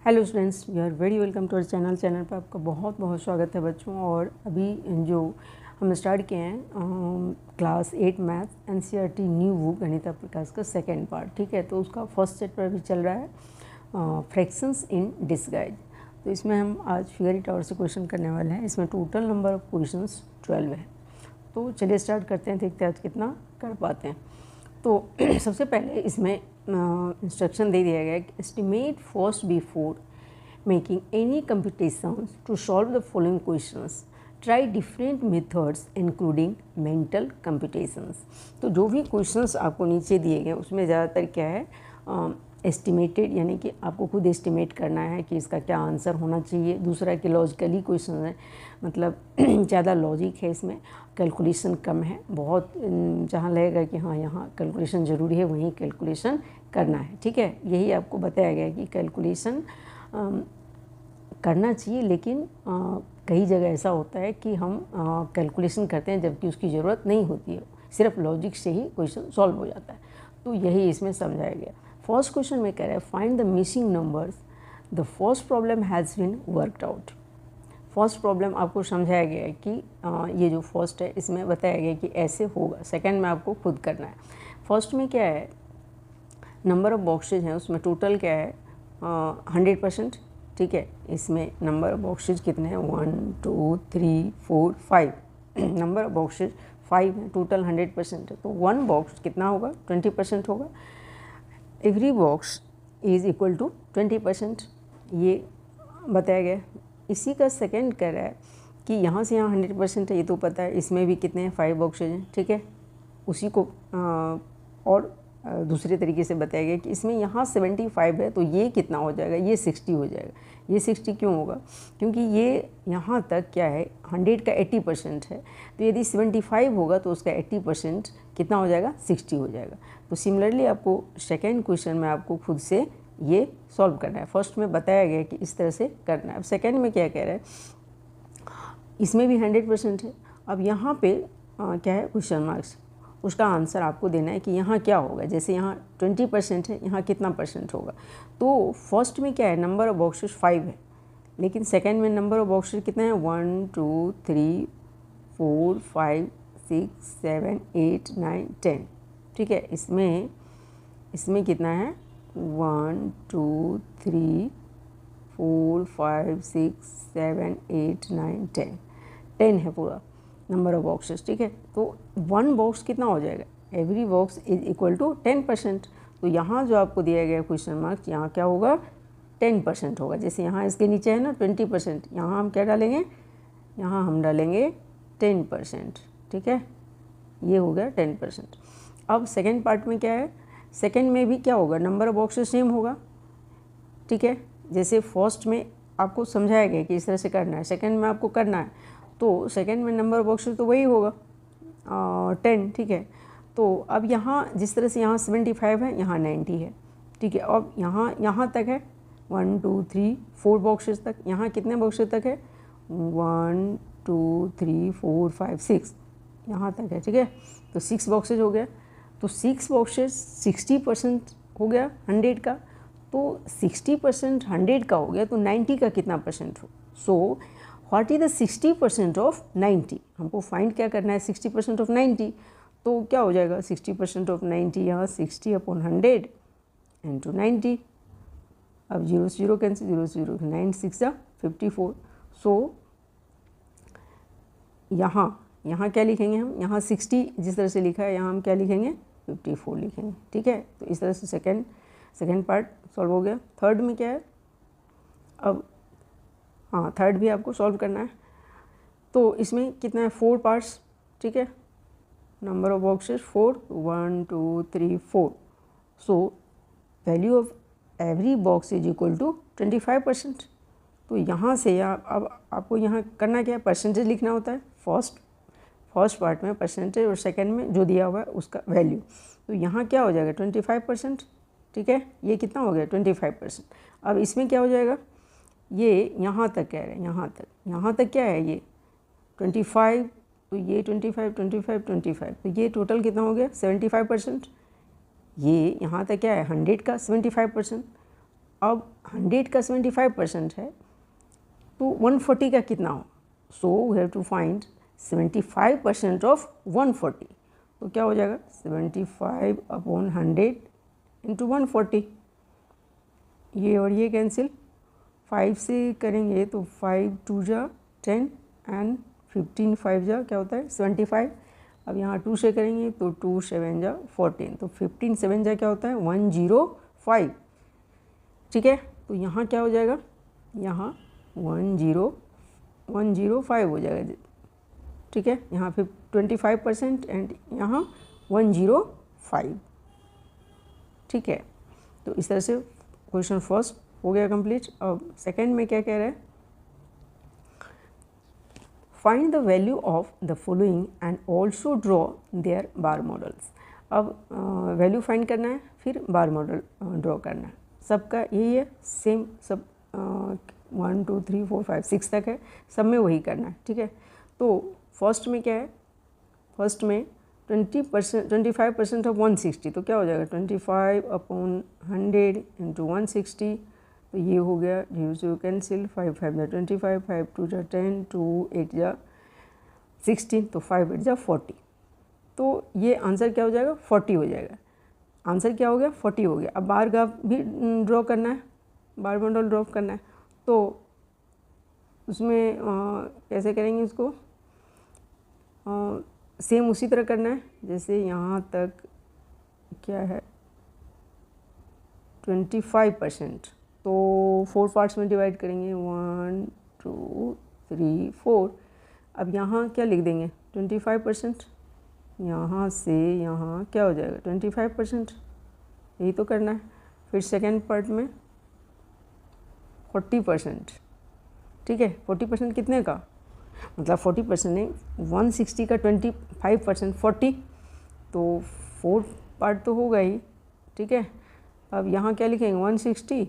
Hello students, you are very welcome to our channel पर आपका बहुत बहुत स्वागत है बच्चों। और अभी जो हम स्टार्ट किए हैं class 8 math NCERT new book Ganita Prakash का सेकेंड पार्ट, ठीक है। तो उसका फर्स्ट चैप्टर अभी चल रहा है फ्रैक्शंस इन डिस्गाइज। तो इसमें हम आज फिगर टावर से क्वेश्चन करने वाले हैं। इसमें टोटल नंबर ऑफ क्वेश्चंस 12 है। तो चलिए स्टार्ट करते हैं, देखते हैं आज कितना कर पाते हैं। तो सबसे पहले इसमें इंस्ट्रक्शन दे दिया गया है कि estimate first before making any computations to solve the following questions, try different methods including mental computations. तो जो भी क्वेश्चंस आपको नीचे दिए गए उसमें ज़्यादातर क्या है, एस्टिमेटेड, यानी कि आपको खुद एस्टिमेट करना है कि इसका क्या आंसर होना चाहिए। दूसरा कि लॉजिकली क्वेश्चन है, मतलब ज़्यादा लॉजिक है, इसमें कैलकुलेशन कम है। बहुत जहाँ लगेगा कि हाँ यहाँ कैलकुलेशन ज़रूरी है वहीं कैलकुलेशन करना है, ठीक है। यही आपको बताया गया कि कैलकुलेशन करना चाहिए, लेकिन कई जगह ऐसा होता है कि हम कैलकुलेशन करते हैं जबकि उसकी ज़रूरत नहीं होती है, सिर्फ लॉजिक से ही क्वेश्चन सॉल्व हो जाता है। तो यही इसमें समझाया गया। फर्स्ट क्वेश्चन में कह रहा है find the missing numbers, the first problem has been worked out. First problem आपको समझाया गया है कि ये जो फर्स्ट है इसमें बताया गया कि ऐसे होगा। सेकंड में आपको खुद करना है। फर्स्ट में क्या है, नंबर ऑफ बॉक्सेज हैं, उसमें टोटल क्या है 100%, ठीक है। इसमें नंबर ऑफ बॉक्सेज कितने हैं 1 2 3 4 5 नंबर ऑफ बॉक्सेज 5 हैं, टोटल 100% है। तो 1 बॉक्स कितना होगा 20% होगा। Every box is equal to 20%, ये बताया गया। इसी का सेकंड कह रहा है कि यहाँ से यहाँ 100% है, ये तो पता है। इसमें भी कितने हैं 5 बॉक्सेज हैं, ठीक है। उसी को और दूसरे तरीके से बताया गया कि इसमें यहाँ 75 है तो ये कितना हो जाएगा, ये 60 हो जाएगा। ये 60 क्यों होगा, क्योंकि ये यहाँ तक क्या है 100 का 80% है। तो यदि 75 होगा तो उसका 80% कितना हो जाएगा 60 हो जाएगा। तो सिमिलरली आपको सेकेंड क्वेश्चन में आपको खुद से ये सॉल्व करना है। फर्स्ट में बताया गया कि इस तरह से करना है। अब सेकेंड में क्या कह रहा है, इसमें भी 100% है। अब यहाँ पे क्या है क्वेश्चन मार्क्स, उसका आंसर आपको देना है कि यहाँ क्या होगा। जैसे यहाँ 20% है, यहाँ कितना परसेंट होगा। तो फर्स्ट में क्या है नंबर ऑफ बॉक्सेस 5 है, लेकिन सेकेंड में नंबर ऑफ बॉक्सेस कितने हैं 1 2 3 4 5 6 7 8 9 10, ठीक है। इसमें कितना है 1 2 3 4 5 6 7 8 9 10 है पूरा नंबर ऑफ बॉक्सेस, ठीक है। तो 1 बॉक्स कितना हो जाएगा, every box is equal to 10%। तो यहाँ जो आपको दिया गया क्वेश्चन मार्क्स, यहाँ क्या होगा 10% होगा। जैसे यहाँ इसके नीचे है ना 20%, यहाँ हम क्या डालेंगे, यहाँ हम डालेंगे 10%, ठीक है। ये हो गया 10%। अब सेकेंड पार्ट में क्या है, सेकेंड में भी क्या होगा, नंबर ऑफ बॉक्सेस सेम होगा, ठीक है। जैसे फर्स्ट में आपको समझाया गया कि इस तरह से करना है, सेकेंड में आपको करना है। तो सेकेंड में नंबर ऑफ बॉक्सेस तो वही होगा 10, ठीक है। तो अब यहाँ जिस तरह से यहाँ 75 है, यहाँ 90 है, ठीक है। अब यहाँ तक है 1 2 3 4 बॉक्सेस तक। यहाँ कितने बॉक्सेस तक है 1 2 3 4 5 6, यहाँ तक है, ठीक है। तो 6 बॉक्सेज हो गया। तो 6 बॉक्सेस 60% हो गया 100 का। तो 60% 100 का हो गया, तो 90 का कितना परसेंट हो। So what is the 60% of 90, हमको फाइंड क्या करना है 60% ऑफ 90। तो क्या हो जाएगा 60% ऑफ 90, यहाँ 60/100 इंटू 90। अब 0 से 0 कैंसिल, 0 से 0 9 6 54। सो यहाँ क्या लिखेंगे हम, यहाँ 60 जिस तरह से लिखा है, यहाँ हम क्या लिखेंगे 54 लिखेंगे, ठीक है। तो इस तरह से सेकेंड पार्ट सॉल्व हो गया। थर्ड में क्या है, अब हाँ थर्ड भी आपको सॉल्व करना है। तो इसमें कितना है 4 पार्ट्स, ठीक है। Number of boxes 4, 1 2 3 4। So value of every box is equal to 25%। तो यहाँ से अब आपको यहाँ करना क्या है, परसेंटेज लिखना होता है। फर्स्ट पार्ट में परसेंटेज और सेकेंड में जो दिया हुआ है उसका वैल्यू। तो यहाँ क्या हो जाएगा 25%, ठीक है। ये कितना हो गया 25%। अब इसमें क्या हो जाएगा, ये यहाँ तक कह रहे हैं, यहाँ तक क्या है ये 25, तो ये 25 25 25, तो ये टोटल कितना हो गया 75%। ये यहाँ तक क्या है 100 का 75%। अब 100 का 75% है तो 140 का कितना हो, so we have to find 75% of 140, तो क्या हो जाएगा 75 अपॉन 100 इंटू 140, ये और ये कैंसिल, 5 से करेंगे तो 5 2 जा 10 एंड 15 5 जा क्या होता है 75, अब यहाँ 2 से करेंगे तो 2 7 जा 14, तो 15 7 जा क्या होता है 105, ठीक है। तो यहाँ क्या हो जाएगा, यहाँ 105 हो जाएगा, ठीक है। यहाँ फिर 25% एंड यहाँ 105, ठीक है। तो इस तरह से क्वेश्चन फर्स्ट हो गया कंप्लीट। अब सेकंड में क्या कह रहा है, find the value of the following and also draw their bar models. अब वैल्यू फाइंड करना है, फिर बार मॉडल ड्रॉ करना है, सबका यही है सेम, सब 1 2 3 4 5 6 तक है, सब में वही करना है, ठीक है। तो फर्स्ट में क्या है, फर्स्ट में 25% ऑफ 160, तो क्या हो जाएगा 25 अपॉन 100 इंटू 160, तो ये हो गया 0 0 कैंसिल, 5 5 जा 25, 5 2 जा 10, 2 8 जा 16, तो 5 8 जा 40, तो ये आंसर क्या हो जाएगा 40 हो जाएगा। आंसर क्या हो गया 40 हो गया। अब बार ग्राफ भी ड्रॉ करना है, बार मॉडल ड्रॉ करना है, तो उसमें कैसे करेंगे इसको, सेम उसी तरह करना है जैसे यहाँ तक क्या है 25%, तो 4 पार्ट्स में डिवाइड करेंगे 1 2 3 4। अब यहाँ क्या लिख देंगे 25%, यहाँ से यहाँ क्या हो जाएगा 25%, यही तो करना है। फिर सेकेंड पार्ट में 40%, ठीक है। 40% कितने का, मतलब 40% नहीं 160 का 25% 40, तो 4 पार्ट तो होगा ही, ठीक है। अब यहाँ क्या लिखेंगे 160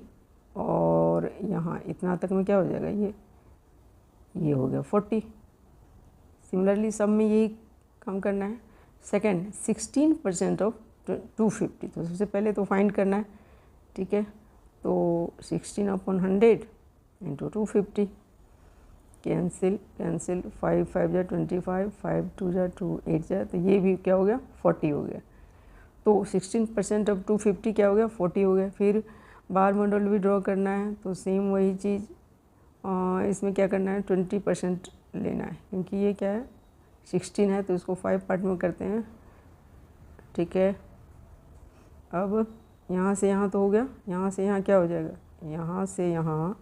और यहाँ इतना तक में क्या हो जाएगा, ये हो गया 40। सिमिलरली सब में यही काम करना है। सेकंड 16% ऑफ 250, तो सबसे पहले तो फाइंड करना है, ठीक है। तो 16 अपॉन 100 इंटू 250, कैंसिल कैंसिल, 5 5 जा 25, 5 2 जा 2 8 जा, तो ये भी क्या हो गया 40 हो गया। तो 16% ऑफ 250 क्या हो गया 40 हो गया। फिर बार मॉडल भी ड्रॉ करना है, तो सेम वही चीज़, इसमें क्या करना है 20% लेना है, क्योंकि ये क्या है 16 है, तो इसको 5 पार्ट में करते हैं, ठीक है। अब यहाँ से यहाँ तो हो गया, यहाँ से यहाँ क्या हो जाएगा, यहाँ से यहाँ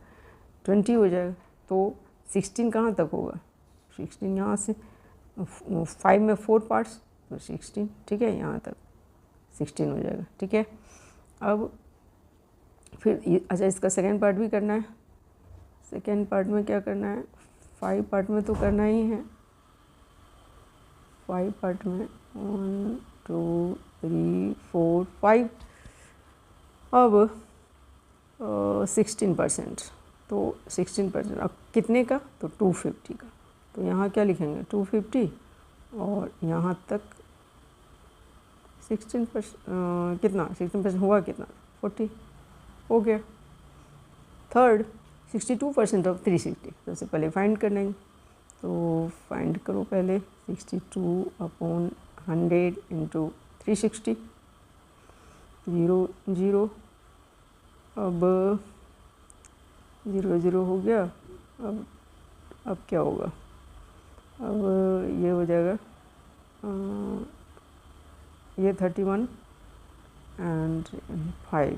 20 हो जाएगा, तो 16 कहाँ तक होगा 16, यहाँ से 5 में 4 पार्ट्स तो 16, ठीक है, यहाँ तक 16 हो जाएगा, ठीक है। अब फिर अच्छा इसका सेकेंड पार्ट भी करना है। सेकेंड पार्ट में क्या करना है, 5 पार्ट में तो करना ही है, 5 पार्ट में 1 2 3 4 5। अब 16%, तो 16% अब कितने का, तो 250 का, तो यहाँ क्या लिखेंगे 250 और यहाँ तक 16% कितना 16% हुआ कितना 40 हो गया। थर्ड 62% ऑफ 360, सबसे पहले फाइंड करना है, तो फाइंड करो पहले 62 अपॉन 100 इंटू 360, 0 0, अब 0 0 हो गया। अब क्या होगा, अब ये हो जाएगा ये 31 एंड 5,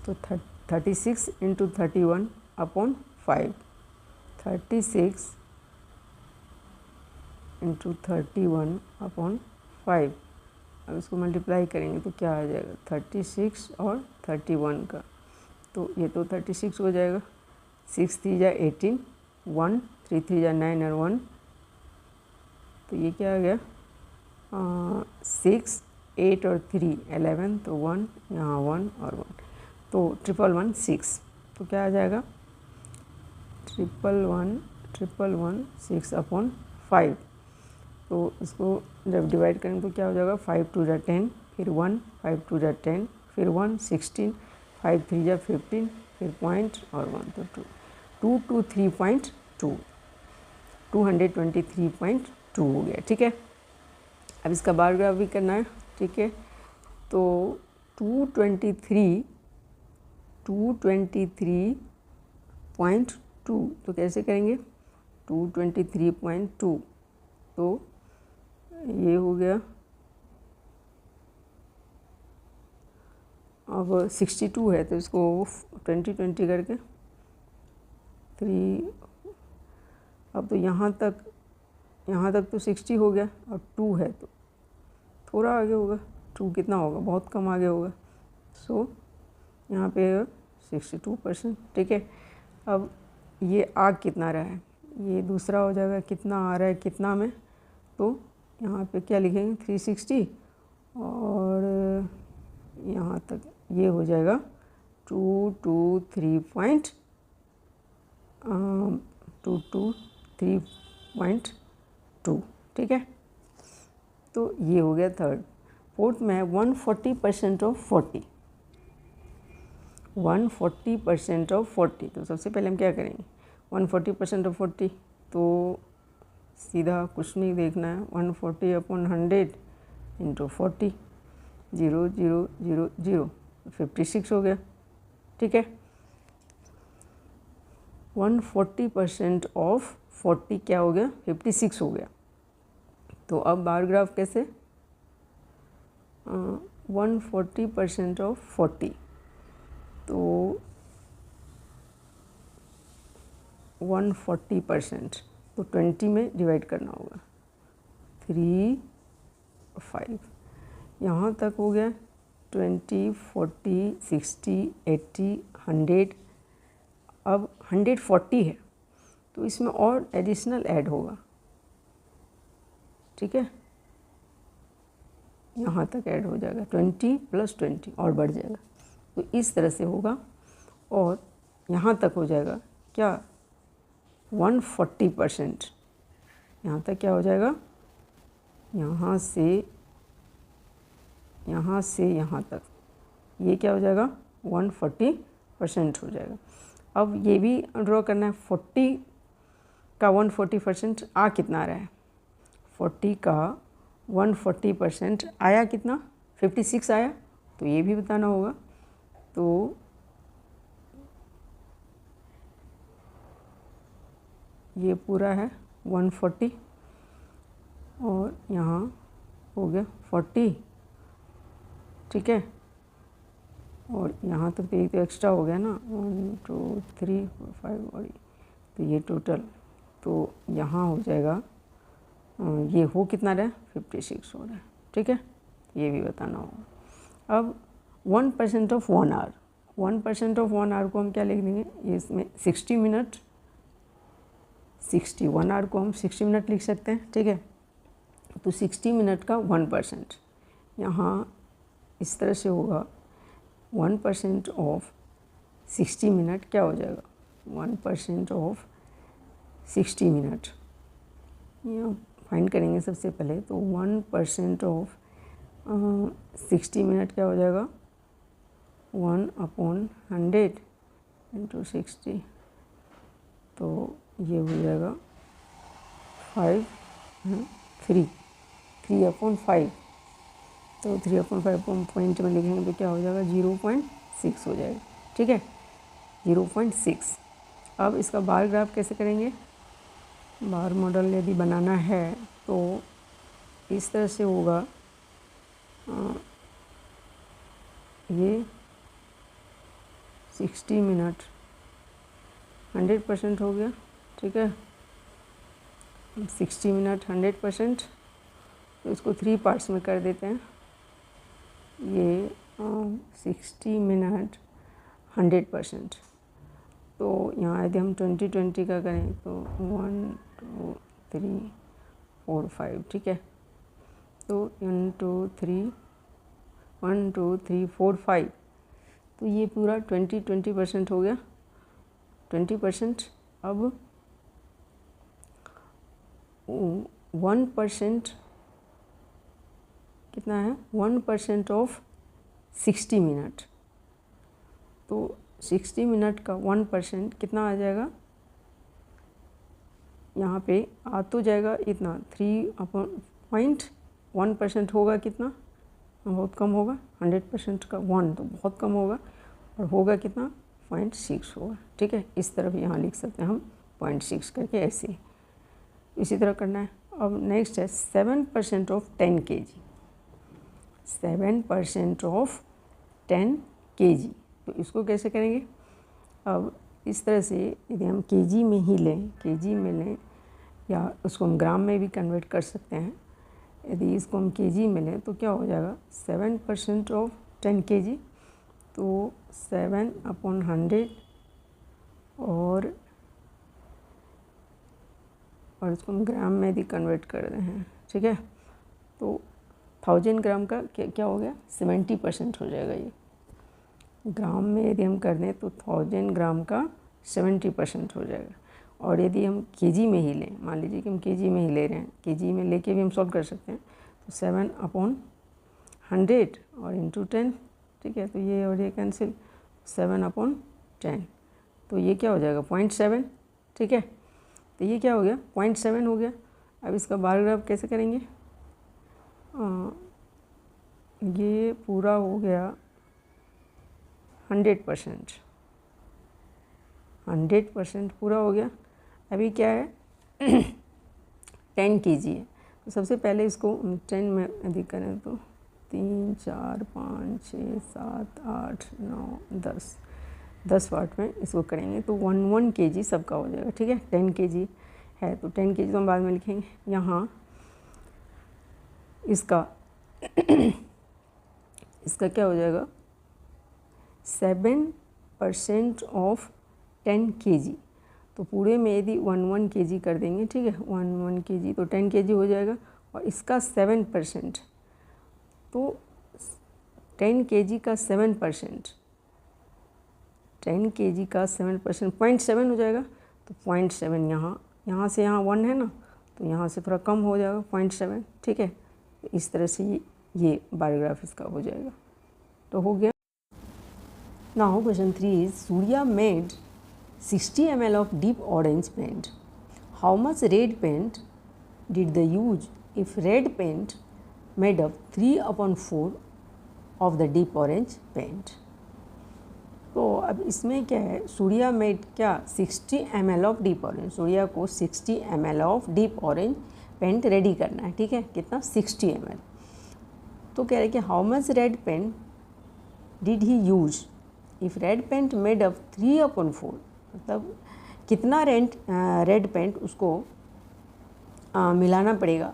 तो 36 इंटू 31 अपॉन 5, 36 इंटू 31 अपॉन 5। अब इसको मल्टीप्लाई करेंगे तो क्या आ जाएगा 36 और 31 का, तो ये तो 36 हो जाएगा, 6 3 जा 18, 1 3 3 जा 9 और 1, तो ये क्या आ गया 6 8 और 3 11, तो 1 यहाँ 1 और 1, तो 111 तो क्या आ जाएगा 111 6 अपॉन 5। तो इसको जब डिवाइड करेंगे तो क्या हो जाएगा 5 2 जा 10, फिर 1 5 2 जा 10, फिर 1 16, 5 3 जा 15, फिर पॉइंट और 1 तो 2, 223.2, 223.2 हो गया। ठीक है, अब इसका बार ग्राफ भी करना है। ठीक है, तो 223.2 तो कैसे करेंगे, 223.2 तो ये हो गया। अब 62 है तो इसको 20 करके 3, अब तो यहाँ तक तो 60 हो गया और 2 है तो थोड़ा आगे होगा। 2 कितना होगा, बहुत कम आगे होगा। सो यहाँ पे 62%। ठीक है, अब ये आग कितना रहा है, ये दूसरा हो जाएगा कितना आ रहा है कितना में, तो यहाँ पे क्या लिखेंगे 360 और यहाँ तक ये हो जाएगा 223.2। ठीक है, तो ये हो गया थर्ड। फोर्थ में 140% ऑफ 40, 140% ऑफ 40। तो सबसे पहले हम क्या करेंगे, 140% ऑफ 40 तो सीधा कुछ नहीं देखना है, 140/100 इंटू 40, 0 0 0 0, 56 हो गया। ठीक है, 140% ऑफ 40 क्या हो गया, 56 हो गया। तो अब बार ग्राफ कैसे, 140% ऑफ 40 तो 140% तो 20 में डिवाइड करना होगा, 3 5, यहाँ तक हो गया 20 40 60 80 100। अब 140 है तो इसमें और एडिशनल ऐड होगा। ठीक है, यहाँ तक ऐड हो जाएगा 20 + 20 और बढ़ जाएगा, तो इस तरह से होगा। और यहाँ तक हो जाएगा क्या, 140%। यहाँ तक क्या हो जाएगा, यहाँ से यहाँ तक ये क्या हो जाएगा, 140% हो जाएगा। अब ये भी ड्रॉ करना है, 40 का 140% आ कितना रहा है, 40 का 140% आया कितना, 56 आया, तो ये भी बताना होगा। तो ये पूरा है 140 और यहाँ हो गया 40। ठीक है, और यहाँ तक तो एक तो एक्स्ट्रा हो गया ना, 1 2 3 4 5 और तो ये टोटल, तो यहाँ हो जाएगा ये हो कितना रहा है, 56 हो रहा है। ठीक है, ये भी बताना होगा। अब 1% ऑफ 1 आवर, 1% ऑफ 1 आवर को हम क्या लिख देंगे, इसमें 60 मिनट, 61 आवर को हम 60 मिनट लिख सकते हैं। ठीक है, तो 60 मिनट का 1% यहाँ इस तरह से होगा, 1% ऑफ 60 मिनट क्या हो जाएगा, 1% ऑफ 60 मिनट यहाँ फाइंड करेंगे सबसे पहले। तो 1% ऑफ 60 मिनट क्या हो जाएगा, 1/100 इंटू 60, तो ये हो जाएगा 3/5। तो 3/5 को हम पॉइंट में लिखेंगे तो क्या हो जाएगा, 0.6 हो जाएगा। ठीक है, 0.6। अब इसका बार ग्राफ कैसे करेंगे, बार मॉडल यदि बनाना है तो इस तरह से होगा, ये 60 मिनट 100% हो गया। ठीक है, 60 मिनट 100%, तो इसको 3 पार्ट्स में कर देते हैं। ये 60 मिनट 100%, तो यहाँ यदि हम 20 का करें तो 1 2 3 4 5। ठीक है, तो 1 2 3 4 5, तो ये पूरा 20% हो गया, 20%। अब 1% कितना है, 1% ऑफ 60 मिनट, तो 60 मिनट का 1% कितना आ जाएगा, यहाँ पे आ तो जाएगा इतना 3/1% होगा कितना, बहुत कम होगा, 100% का 1 तो बहुत कम होगा, और होगा कितना 0.6 होगा। ठीक है, इस तरफ यहाँ लिख सकते हैं हम 0.6 करके ऐसे, इसी तरह करना है। अब नेक्स्ट है 7% ऑफ 10 kg, 7% ऑफ 10 kg, तो इसको कैसे करेंगे। अब इस तरह से यदि हम kg में ही लें, kg में लें, या उसको हम ग्राम में भी कन्वर्ट कर सकते हैं। यदि इसको हम kg में लें तो क्या हो जाएगा, 7% ऑफ 10 kg, तो 7/100 और इसको हम ग्राम में भी कन्वर्ट कर रहे हैं। ठीक है, तो 1000 ग्राम का क्या हो गया, 70% हो जाएगा। ये ग्राम में यदि हम कर दें तो 1000 ग्राम का 70% हो जाएगा। और यदि हम kg में ही लें, मान लीजिए कि हम kg में ही ले रहे हैं, kg में लेके भी हम सॉल्व कर सकते हैं, तो 7/100 और इंटू 10। ठीक है, तो ये और ये कैंसिल, 7/10, तो ये क्या हो जाएगा 0.7। ठीक है, तो ये क्या हो गया 0.7 हो गया। अब इसका बार ग्राफ कैसे करेंगे, ये पूरा हो गया 100%, 100% पूरा हो गया। अभी क्या है 10 kg है, तो सबसे पहले इसको 10 में यदि करें तो 3 4 5 6 7 8 9 10 पार्ट में इसको करेंगे तो 1 kg सबका हो जाएगा। ठीक है, 10 kg है तो 10 kg तो हम बाद में लिखेंगे। यहाँ इसका इसका क्या हो जाएगा, 7% ऑफ 10 kg, तो पूरे में यदि 1 kg कर देंगे, ठीक है, 1 kg तो 10 kg हो जाएगा, और इसका 7%, तो 10 kg का 7%, 10 kg का 7% 0.7 हो जाएगा। तो 0.7 यहाँ से यहाँ 1 है ना, तो यहाँ से थोड़ा कम हो जाएगा 0.7। ठीक है, तो इस तरह से ये बार ग्राफ इसका हो जाएगा। तो हो गया। Now question 3 is Surya made 60 ml of deep orange paint. How much red paint did they use if red paint made up 3/4 of the deep orange paint? तो अब इसमें क्या है, सूर्या मेड क्या 60 ml of deep orange, Surya को 60 ml of deep orange paint ready करना है। ठीक है, कितना 60 ml। तो कह रहे कि how much red paint did he use if red paint made up 3/4, मतलब कितना रेड पेंट उसको मिलाना पड़ेगा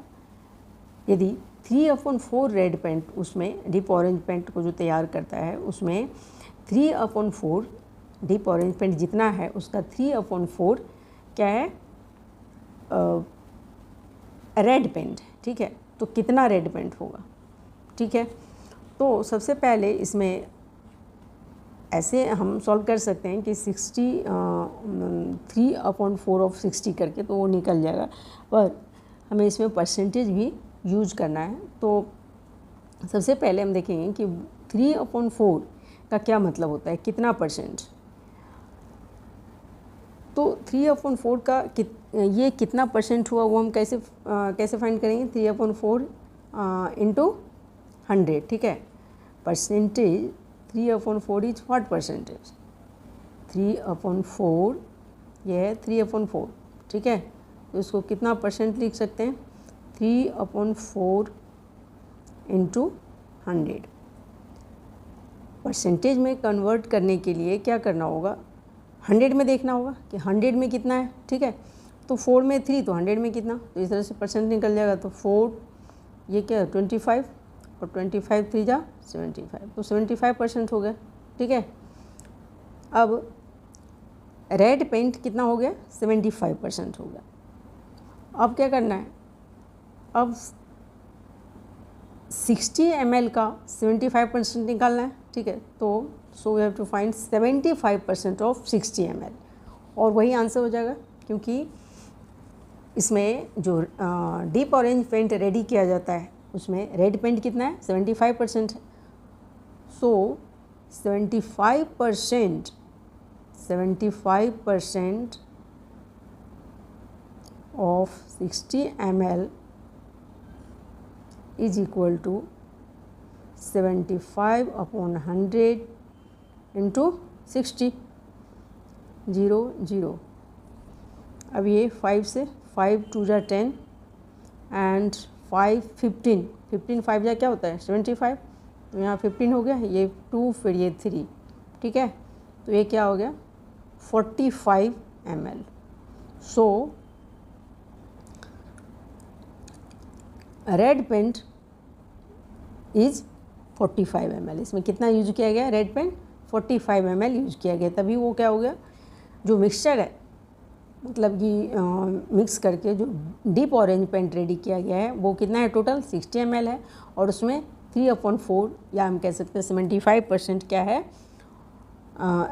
यदि 3/4 रेड पेंट उसमें डीप ऑरेंज पेंट को जो तैयार करता है उसमें 3/4 डीप ऑरेंज पेंट जितना है उसका 3/4 क्या है रेड पेंट। ठीक है, तो कितना रेड पेंट होगा। ठीक है, तो सबसे पहले इसमें ऐसे हम सॉल्व कर सकते हैं कि 3/4 ऑफ 60 करके तो वो निकल जाएगा, पर हमें इसमें परसेंटेज भी यूज करना है। तो सबसे पहले हम देखेंगे कि 3/4 का क्या मतलब होता है, कितना परसेंट। तो 3/4 का ये कितना परसेंट हुआ वो हम कैसे फाइंड करेंगे, 3/4 इंटू 100। ठीक है, परसेंटेज 3/4 इज व्हाट परसेंटेज, 3/4 ये है 3/4। ठीक है, तो इसको कितना परसेंट लिख सकते हैं, 3/4 इंटू 100। परसेंटेज में कन्वर्ट करने के लिए क्या करना होगा, 100 में देखना होगा कि 100 में कितना है। ठीक है, तो 4 में 3 तो 100 में कितना, तो इस तरह से परसेंट निकल जाएगा। तो 4 ये क्या है 25 और 25 3 जा 75, तो 75% हो गया। ठीक है, अब रेड पेंट कितना हो गया 75% हो गया। अब क्या करना है, अब 60 ml का 75% निकालना है। ठीक है, तो so we have to find 75% of 60 ml, और वही आंसर हो जाएगा क्योंकि इसमें जो डीप ऑरेंज पेंट रेडी किया जाता है उसमें रेड पेंट कितना है 75% है। सो 75% of 60 ml is equal to 75 upon 100 into 60, 0 0। अब ये 5 से 5 2 जा 10 एंड 5 15, 15 5 जा क्या होता है 75, तो यहाँ 15 हो गया, ये 2 फिर ये 3, ठीक है, तो ये क्या हो गया 45 ml। So red paint is 45 ml। इसमें कितना यूज किया गया रेड पेंट 45 ml यूज किया गया, तभी वो क्या हो गया जो मिक्सचर है, मतलब कि मिक्स करके जो डीप ऑरेंज पेंट रेडी किया गया है वो कितना है टोटल 60 ml है, और उसमें 3/4 या हम कह सकते हैं 75% क्या है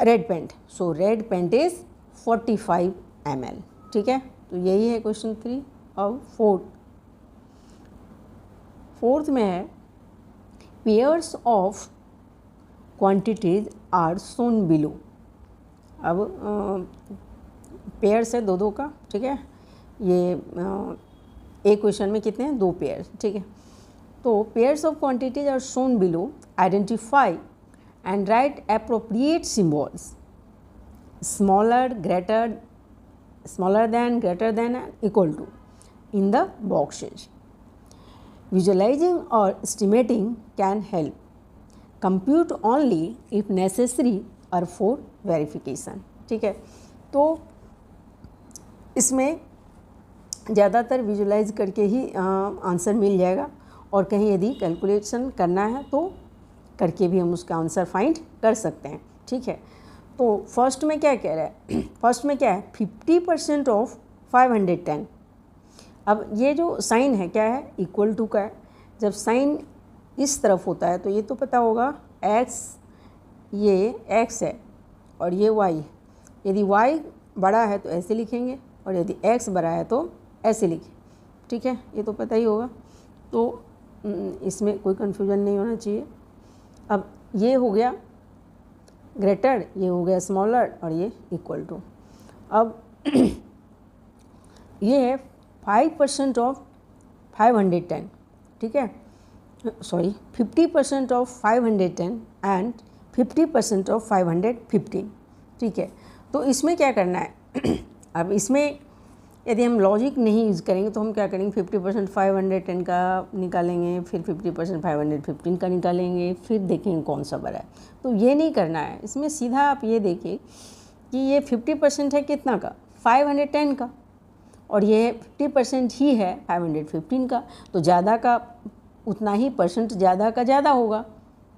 red paint. So red paint is 45 ml, ठीक है। तो यही है क्वेश्चन 3। अब फोर्थ में है pairs of quantities are shown below. अब पेयर्स है दो दो का, ठीक है, ये एक क्वेश्चन में कितने हैं 2 पेयर्स, ठीक है। तो pairs of quantities are shown below, identify and write appropriate symbols smaller than greater than equal to in the boxes. Visualizing or estimating can help. Compute only if necessary or for verification, ठीक है। तो इसमें ज़्यादातर visualise करके ही answer मिल जाएगा, और कहीं यदि कैलकुलेशन करना है तो करके भी हम उसका आंसर फाइंड कर सकते हैं, ठीक है। तो फर्स्ट में क्या कह रहा है, फर्स्ट में क्या है 50% ऑफ 510। अब ये जो साइन है क्या है इक्वल टू का है, जब साइन इस तरफ होता है तो ये तो पता होगा x, ये x है और ये y, यदि y बड़ा है तो ऐसे लिखेंगे और यदि x बड़ा है तो ऐसे लिखें, ठीक है, ये तो पता ही होगा, तो इसमें कोई कन्फ्यूजन नहीं होना चाहिए। अब ये हो गया ग्रेटर, ये हो गया स्मॉलर और ये इक्वल टू। अब ये है 5% ऑफ 510, ठीक है, सॉरी 50% ऑफ 510 एंड 50% ऑफ 515, ठीक है। तो इसमें क्या करना है अब इसमें यदि हम लॉजिक नहीं यूज़ करेंगे तो हम क्या करेंगे 50% 510 का निकालेंगे, फिर 50% 515 का निकालेंगे, फिर देखेंगे कौन सा बड़ा है। तो ये नहीं करना है, इसमें सीधा आप ये देखिए कि ये 50% है कितना का 510 का, और ये 50% ही है 515 का, तो ज़्यादा का उतना ही परसेंट ज़्यादा का ज़्यादा होगा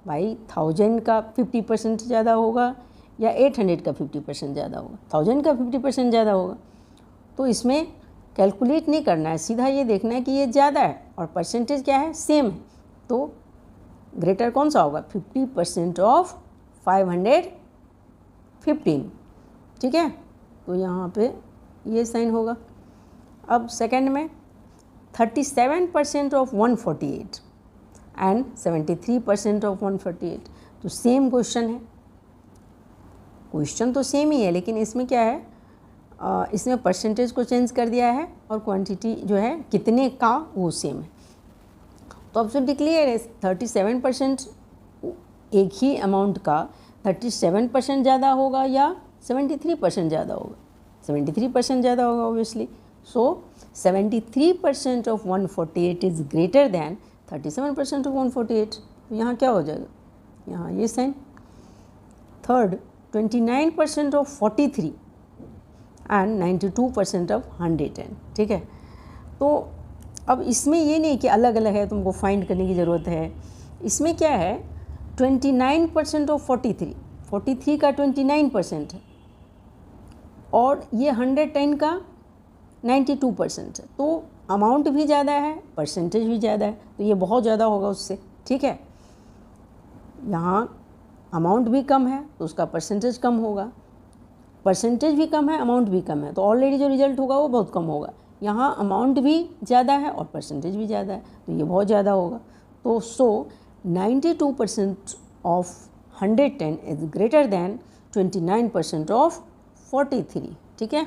भाई। 1000 का 50% ज़्यादा होगा या 800 का 50% ज़्यादा होगा, 1000 का 50% ज़्यादा होगा। तो इसमें कैलकुलेट नहीं करना है, सीधा ये देखना है कि ये ज़्यादा है और परसेंटेज क्या है सेम है, तो ग्रेटर कौन सा होगा 50% ऑफ 515, ठीक है। तो यहाँ पे ये साइन होगा। अब सेकंड में 37% ऑफ 148 एंड 73% ऑफ 148, तो सेम क्वेश्चन है, क्वेश्चन तो सेम ही है, लेकिन इसमें क्या है इसमें परसेंटेज को चेंज कर दिया है और क्वांटिटी जो है कितने का वो सेम है। तो एब्सोल्युटली क्लियर है 37% एक ही अमाउंट का 37% ज़्यादा होगा या 73% ज़्यादा होगा, 73% ज़्यादा होगा obviously. So 73% of 148 is greater than 37% of 148, तो यहाँ क्या हो जाएगा, यहाँ ये साइन। थर्ड 29% ऑफ 43 एंड 92% ऑफ 110, ठीक है। तो अब इसमें ये नहीं कि अलग अलग है तुमको फाइंड करने की ज़रूरत है, इसमें क्या है 29% ऑफ 43 का 29% है और ये 110 का 92% है, तो अमाउंट भी ज़्यादा है परसेंटेज भी ज़्यादा है, तो ये बहुत ज़्यादा होगा उससे, ठीक है। यहाँ अमाउंट भी कम है तो उसका परसेंटेज कम होगा, परसेंटेज भी कम है अमाउंट भी कम है, तो ऑलरेडी जो रिजल्ट होगा वो बहुत कम होगा। यहाँ अमाउंट भी ज़्यादा है और परसेंटेज भी ज़्यादा है, तो ये बहुत ज़्यादा होगा। तो 92% of 110 is greater than 29% of 43, ठीक है।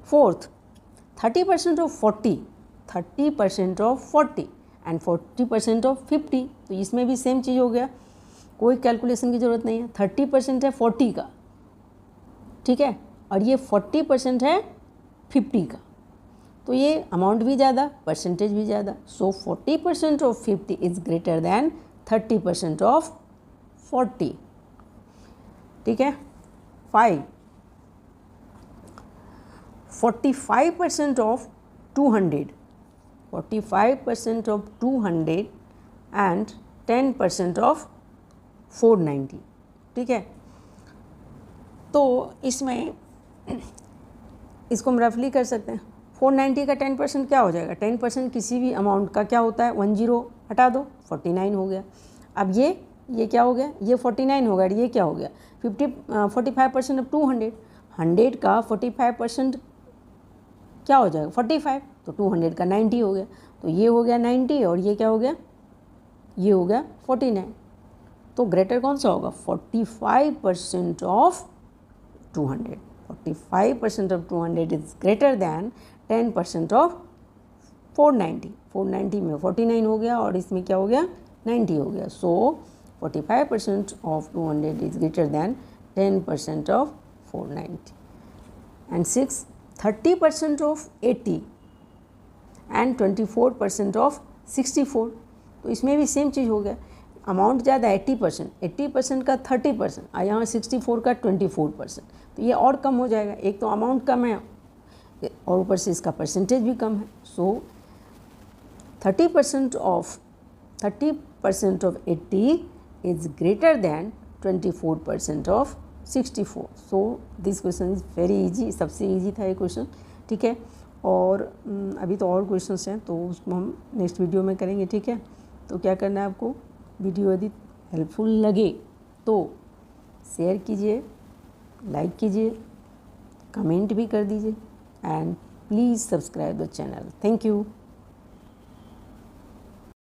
Fourth, 30% of 40, 30% of 40 and 40% of 50, तो इसमें भी सेम चीज़ हो गया, कोई कैलकुलेशन की ज़रूरत नहीं है। 30% है 40 का, ठीक है, और ये 40% है 50 का, तो ये अमाउंट भी ज़्यादा, परसेंटेज भी ज़्यादा। सो 40% of 50 is greater then 30% of 40, ठीक है। 5, 45% ऑफ 200, 45% ऑफ 200 एंड 10% ऑफ 490, ठीक है। तो इसमें इसको हम रफली कर सकते हैं। 490 का 10% क्या हो जाएगा? 10% किसी भी अमाउंट का क्या होता है? 10 हटा दो, 49 हो गया। अब ये क्या हो गया? ये 49 हो गया, ये क्या हो गया? 45% ऑफ 200, 100 का 45% क्या हो जाएगा? 45, तो 200 का 90 हो गया, तो ये हो गया 90 और ये क्या हो गया? ये हो गया 49। तो ग्रेटर कौन सा होगा? 45% of 200, 45% of 200 is greater than 10% of 490। 490 में 49 हो गया और इसमें क्या हो गया? 90 हो गया। सो 45% of 200 is greater than 10% of 490। And 6, 30% of 80 and 24% of 64, तो इसमें भी सेम चीज़ हो गया। अमाउंट ज़्यादा 80%, 80% का 30% और यहाँ 64 का 24%, तो ये और कम हो जाएगा। एक तो अमाउंट कम है और ऊपर से इसका परसेंटेज भी कम है। सो 30% of 80 is greater than 24% of 64। So this question is very easy, सबसे इजी था ये क्वेश्चन, ठीक है। और अभी तो और क्वेश्चंस हैं, तो उसको हम नेक्स्ट वीडियो में करेंगे, ठीक है। तो क्या करना है आपको? वीडियो यदि हेल्पफुल लगे तो शेयर कीजिए, लाइक कीजिए, कमेंट भी कर दीजिए and please subscribe the channel. Thank you.